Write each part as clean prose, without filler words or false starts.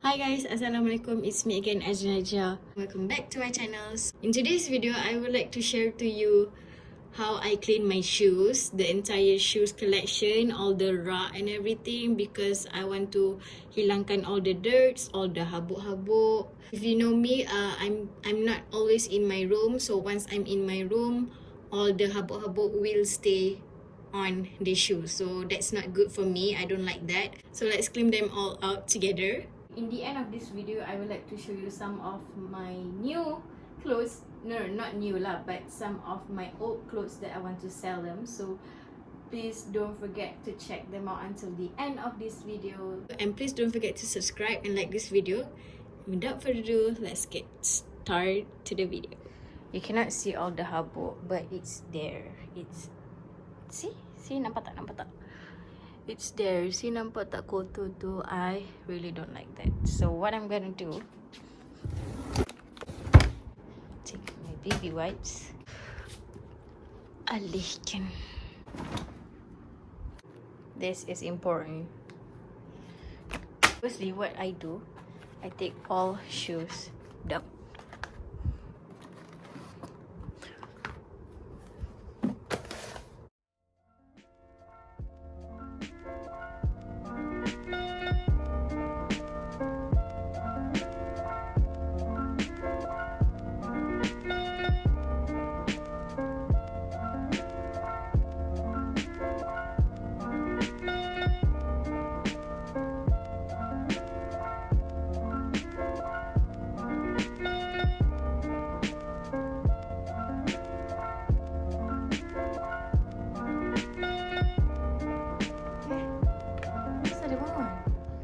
Hi guys, Assalamualaikum. It's me again, AZREENAJIHah. Welcome back to my channels. In today's video, I would like to share to you how I clean my shoes, the entire shoes collection, all the rak and everything, because I want to hilangkan all the dirts, all the habuk-habuk. If you know me, I'm not always in my room, so once I'm in my room, all the habuk-habuk will stay on the shoes, so that's not good for me. I don't like that, so let's clean them all out together. In the end of this video, I would like to show you some of my new clothes. No, not new lah, but some of my old clothes that I want to sell them. So please don't forget to check them out until the end of this video, and please don't forget to subscribe and like this video. Without further ado, let's get started to the video. You cannot see all the habuk, but it's there. It's see nampak tak, it's there. See, nampak tak kotor tu? I really don't like that. So what I'm gonna do, take my baby wipes, alihkan. This is important. Firstly, what I do, I take all shoes down.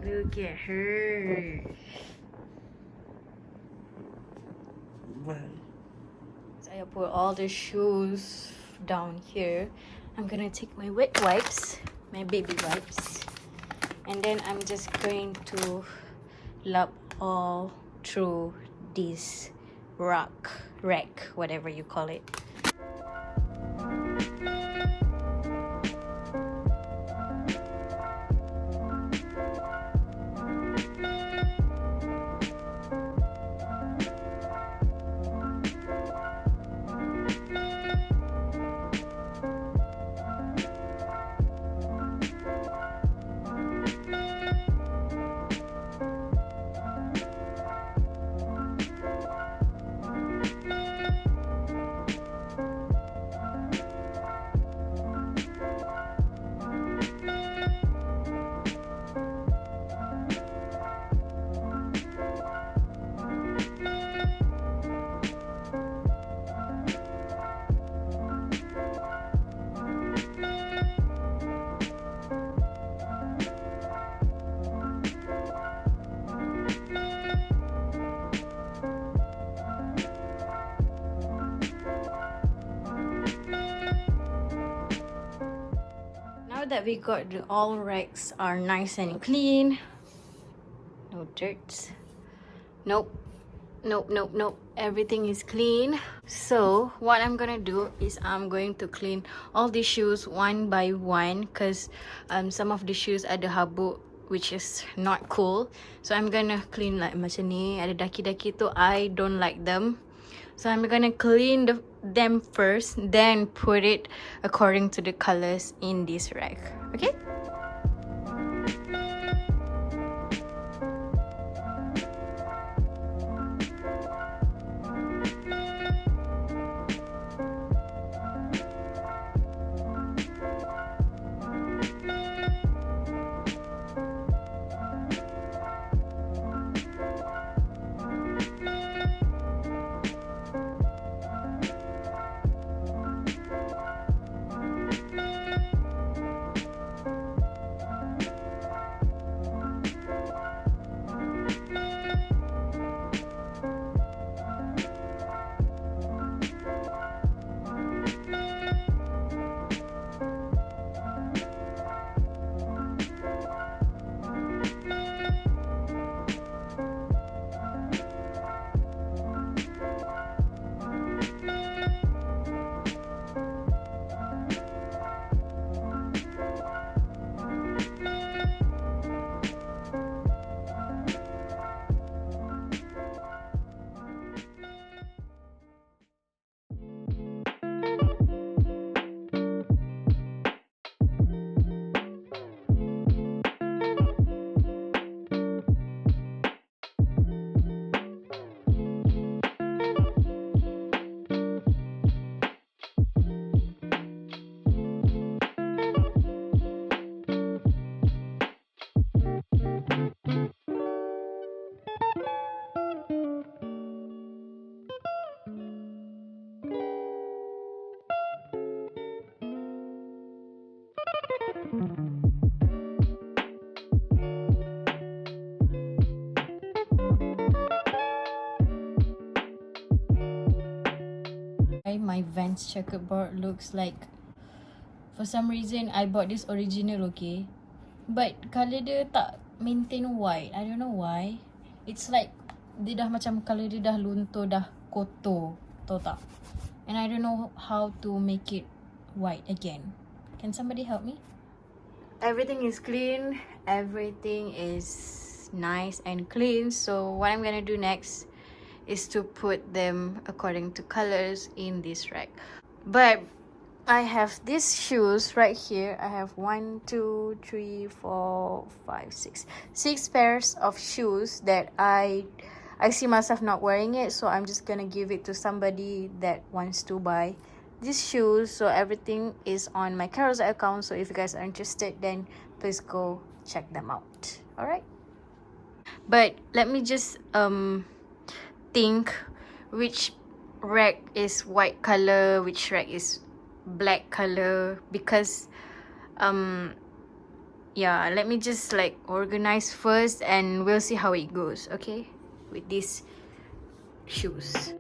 Look at her. Well, So I put all the shoes down here. I'm gonna take my wet wipes, my baby wipes, and then I'm just going to lap all through this rack, whatever you call it. Now that we got all racks are nice and clean, no dirt, nope, everything is clean. So what I'm gonna do is I'm going to clean all the shoes one by one, because some of the shoes ada habuk, which is not cool. So I'm gonna clean like macam ni, ada daki-daki tu, I don't like them. So I'm gonna clean them first, then put it according to the colors in this rack. Okay? why my Vans checkerboard looks like, for some reason I bought this original, okay, but colour dia tak maintain white. I don't know why. It's like dia dah macam colour dia dah luntur, dah kotor, tahu tak? And I don't know how to make it white again. Can somebody help me? Everything is clean, everything is nice and clean. So what I'm gonna do next is to put them according to colors in this rack. But I have these shoes right here. I have 1, 2, 3, 4, 5, 6 pairs of shoes that I see myself not wearing it, so I'm just gonna give it to somebody that wants to buy these shoes. So everything is on my Carousell account, so if you guys are interested, then please go check them out. All right, but let me just think which rack is white color, which rack is black color, because yeah, let me just like organize first and we'll see how it goes, okay, with these shoes.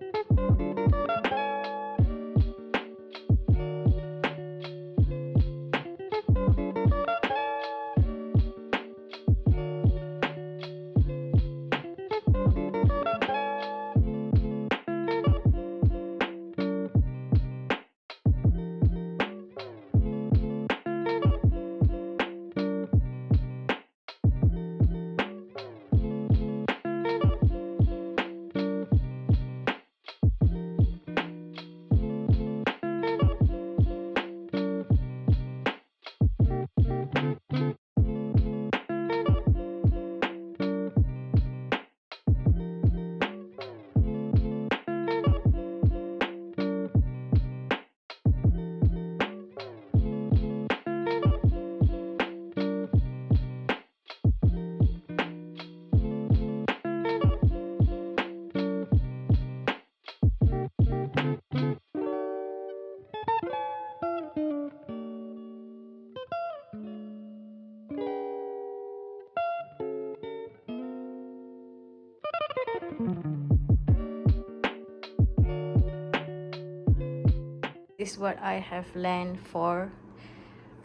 This is what I have planned for.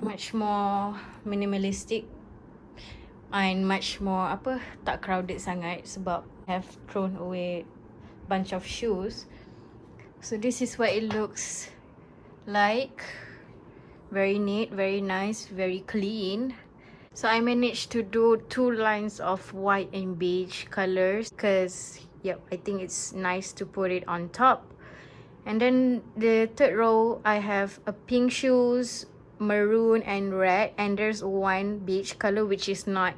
Much more minimalistic and much more tak crowded sangat, sebab I have thrown away bunch of shoes. So this is what it looks like. Very neat, very nice, very clean. So I managed to do 2 lines of white and beige colors because yep, I think it's nice to put it on top. And then the third row, I have a pink shoes, maroon and red, and there's one beige color which is not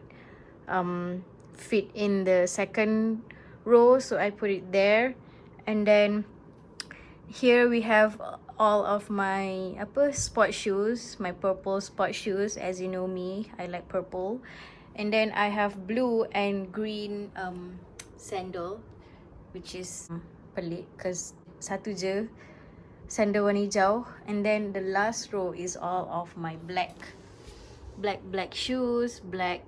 fit in the second row, so I put it there. And then here we have all of my sport shoes, my purple sport shoes. As you know me, I like purple. And then I have blue and green sandal, which is pelik because satu je sandal warna hijau. And then the last row is all of my black shoes, black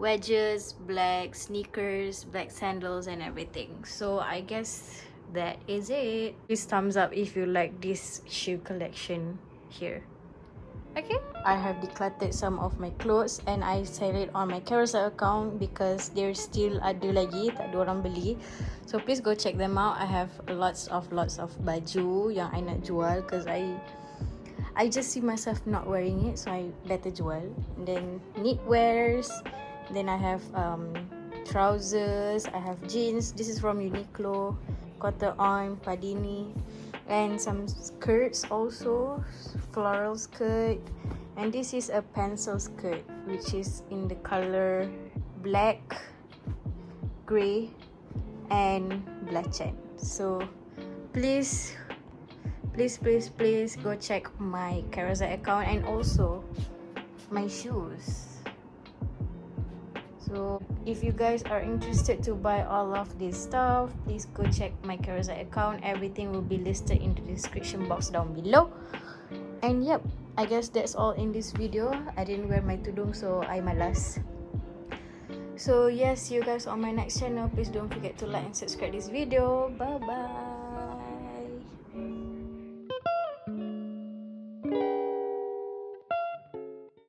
wedges, black sneakers, black sandals and everything. So I guess that is it. Please thumbs up if you like this shoe collection here. Okay, I have decluttered some of my clothes and I sell it on my Carousell account because there's still ada lagi, tak ada orang beli. So please go check them out. I have lots of baju yang I nak jual because I just see myself not wearing it, so I better jual. And then knitwears, then I have trousers, I have jeans. This is from Uniqlo, Cotton On, Padini. And some skirts also, floral skirt. And this is a pencil skirt which is in the color black, grey and black chen. So please go check my Carousell account and also my shoes. So if you guys are interested to buy all of this stuff, please go check my Carousell account. Everything will be listed in the description box down below. And yep, I guess that's all in this video. I didn't wear my tudung, so I malas. So yes, see you guys on my next channel. Please don't forget to like and subscribe this video. Bye bye.